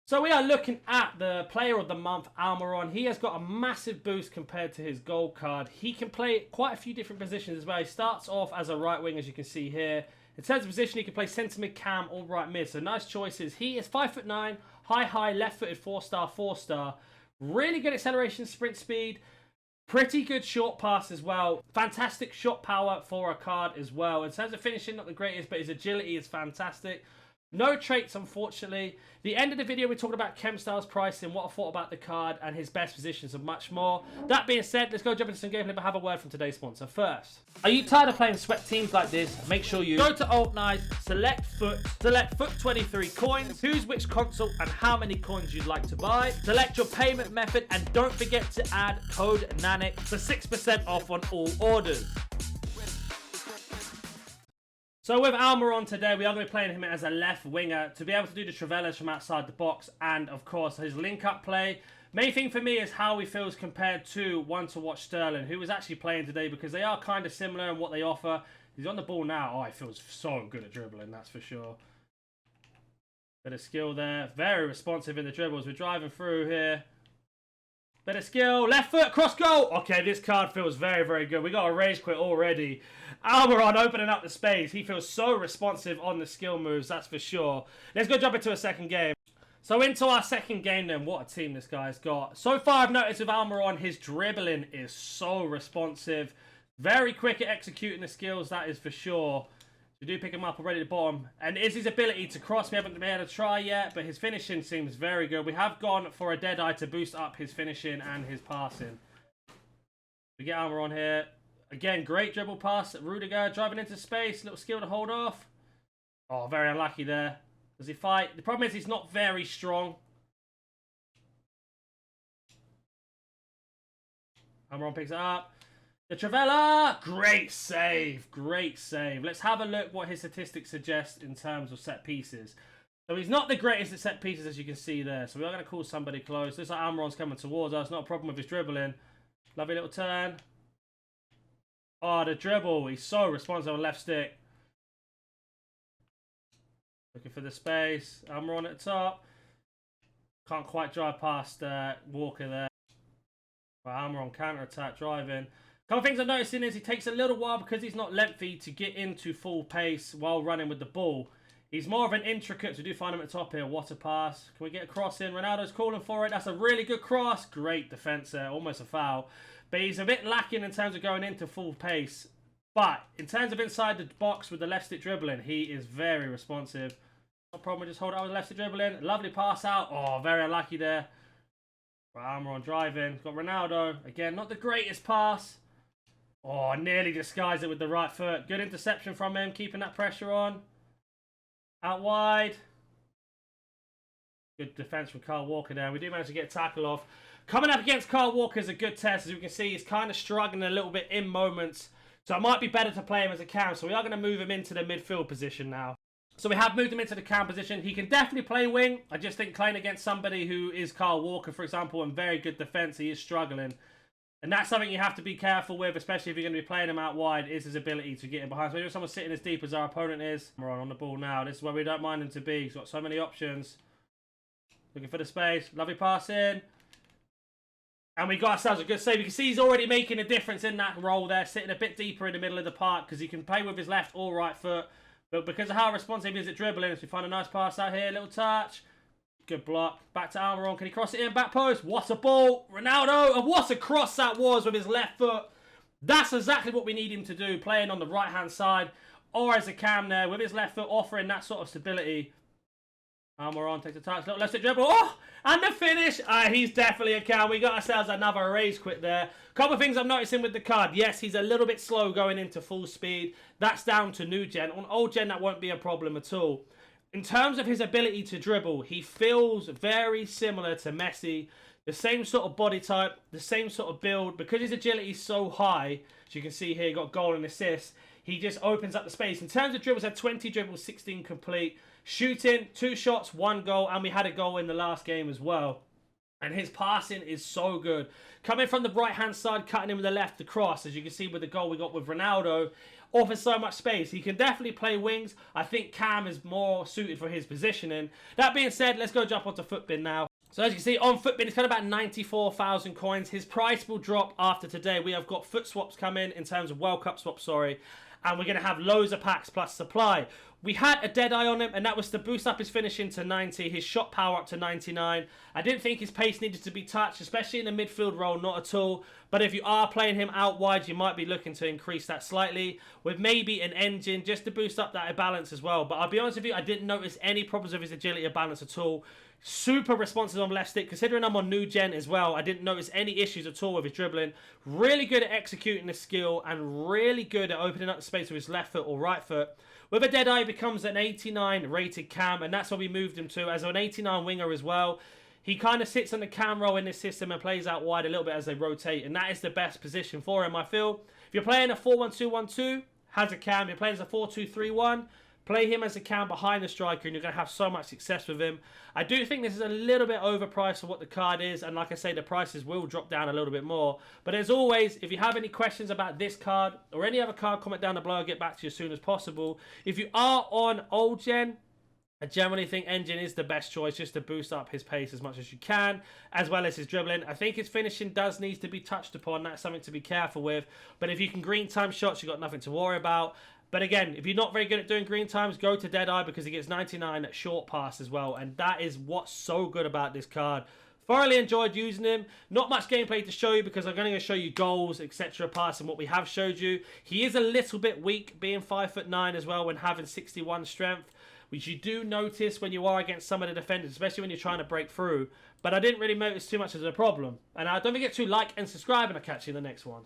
So we are looking at the player of the month, Almiron. He has got a massive boost compared to his gold card. He can play quite a few different positions as well. He starts off as a right wing, as you can see here. In terms of position, he can play centre mid, cam, or right mid. So nice choices. He is 5'9", high, left-footed, 4-star, 4-star. Really good acceleration, sprint speed. Pretty good short pass as well. Fantastic shot power for a card as well. In terms of finishing, not the greatest, but his agility is fantastic. No traits, unfortunately. The end of the video, we're talking about chemstyles pricing, what I thought about the card, and his best positions, and much more. That being said, let's go jump into some gameplay, but have a word from today's sponsor first. Are you tired of playing sweat teams like this? Make sure you go to Alt Nice, select foot 23 coins, choose which console and how many coins you'd like to buy, select your payment method, and don't forget to add code NANIC for 6% off on all orders. So with Almiron today, we are going to be playing him as a left winger to be able to do the travellas from outside the box, and of course his link-up play. Main thing for me is how he feels compared to one to watch Sterling, who was actually playing today, because they are kind of similar in what they offer. He's on the ball now. Oh, he feels so good at dribbling, that's for sure. Bit of skill there. Very responsive in the dribbles. We're driving through here. Bit of skill. Left foot, cross goal. Okay, this card feels very, very good. We got a rage quit already. Almiron opening up the space. He feels so responsive on the skill moves, that's for sure. Let's go jump into a second game. So into our second game then. What a team this guy's got. So far I've noticed with Almiron, his dribbling is so responsive. Very quick at executing the skills, that is for sure. We do pick him up already at the bottom. And is his ability to cross. We haven't been able to try yet, but his finishing seems very good. We have gone for a Deadeye to boost up his finishing and his passing. We get Almiron here. Again, great dribble pass. Rudiger driving into space. Little skill to hold off. Oh, very unlucky there. Does he fight? The problem is he's not very strong. Almiron picks it up. The Travella! Great save. Great save. Let's have a look what his statistics suggest in terms of set pieces. So he's not the greatest at set pieces, as you can see there. So we are going to call somebody close. Looks like Almiron's coming towards us. Not a problem with his dribbling. Lovely little turn. Oh, the dribble. He's so responsive on left stick. Looking for the space. Almiron at the top. Can't quite drive past Walker there. But Almiron counter-attack driving. Couple of things I'm noticing is he takes a little while because he's not lengthy to get into full pace while running with the ball. He's more of an intricate, so we do find him at the top here. What a pass. Can we get a cross in? Ronaldo's calling for it. That's a really good cross. Great defense there. Almost a foul. But he's a bit lacking in terms of going into full pace. But in terms of inside the box with the left stick dribbling, he is very responsive. No problem, just hold it with the left stick dribbling. Lovely pass out. Oh, very unlucky there. Almiron driving. Got Ronaldo. Again, not the greatest pass. Oh, nearly disguised it with the right foot. Good interception from him, keeping that pressure on. Out wide. Good defense from Kyle Walker there. We do manage to get a tackle off. Coming up against Kyle Walker is a good test. As you can see, he's kind of struggling a little bit in moments. So it might be better to play him as a cam. So we are going to move him into the midfield position now. So we have moved him into the cam position. He can definitely play wing. I just think playing against somebody who is Kyle Walker, for example, and very good defense, he is struggling. And that's something you have to be careful with, especially if you're going to be playing him out wide, is his ability to get in behind. So if someone's sitting as deep as our opponent is, we're on the ball now. This is where we don't mind him to be. He's got so many options. Looking for the space. Lovely pass in. And we got ourselves a good save. You can see he's already making a difference in that role there, sitting a bit deeper in the middle of the park, because he can play with his left or right foot. But because of how responsive he is at dribbling, so we find a nice pass out here, little touch. Good block. Back to Almiron. Can he cross it in? Back post. What a ball. Ronaldo. And what a cross that was with his left foot. That's exactly what we need him to do. Playing on the right-hand side. Or as a cam there. With his left foot offering that sort of stability. Almiron takes a touch. Little left dribble. Oh! And the finish. He's definitely a cam. We got ourselves another rage quit there. Couple of things I'm noticing with the card. Yes, he's a little bit slow going into full speed. That's down to new gen. On old gen, that won't be a problem at all. In terms of his ability to dribble, he feels very similar to Messi. The same sort of body type, the same sort of build. Because his agility is so high, as you can see here, he got goal and assist. He just opens up the space. In terms of dribbles, had 20 dribbles, 16 complete. Shooting, 2 shots, 1 goal. And we had a goal in the last game as well. And his passing is so good. Coming from the right-hand side, cutting in with the left, the cross. As you can see with the goal we got with Ronaldo. offers so much space. He can definitely play wings. I think Cam is more suited for his positioning. That being said, let's go jump onto Futbin now. So as you can see, on Futbin, it's got about 94,000 coins. His price will drop after today. We have got foot swaps coming in terms of World Cup swaps, sorry. And we're going to have loads of packs plus supply. We had a Deadeye on him, and that was to boost up his finishing to 90, his shot power up to 99. I didn't think his pace needed to be touched, especially in the midfield role, not at all. But if you are playing him out wide, you might be looking to increase that slightly with maybe an engine just to boost up that balance as well. But I'll be honest with you, I didn't notice any problems with his agility or balance at all. Super responsive on left stick. Considering I'm on new gen as well, I didn't notice any issues at all with his dribbling. Really good at executing the skill and really good at opening up the space with his left foot or right foot. With a Deadeye, he becomes an 89 rated cam, and that's what we moved him to as an 89 winger as well. He kind of sits on the cam role in this system and plays out wide a little bit as they rotate, and that is the best position for him, I feel. If you're playing a 4-1-2-1-2, has a cam. If you're playing as a 4-2-3-1, play him as a cam behind the striker, and you're going to have so much success with him. I do think this is a little bit overpriced for what the card is, and like I say, the prices will drop down a little bit more. But as always, if you have any questions about this card or any other card, comment down below. I'll get back to you as soon as possible. If you are on old gen, I generally think engine is the best choice just to boost up his pace as much as you can, as well as his dribbling. I think his finishing does need to be touched upon. That's something to be careful with. But if you can green time shots, you've got nothing to worry about. But again, if you're not very good at doing green times, go to Deadeye because he gets 99 at short pass as well. And that is what's so good about this card. Thoroughly enjoyed using him. Not much gameplay to show you because I'm going to show you goals, etc. Pass and what we have showed you. He is a little bit weak being 5'9" as well when having 61 strength, which you do notice when you are against some of the defenders, especially when you're trying to break through. But I didn't really notice too much as a problem. And don't forget to like and subscribe, and I'll catch you in the next one.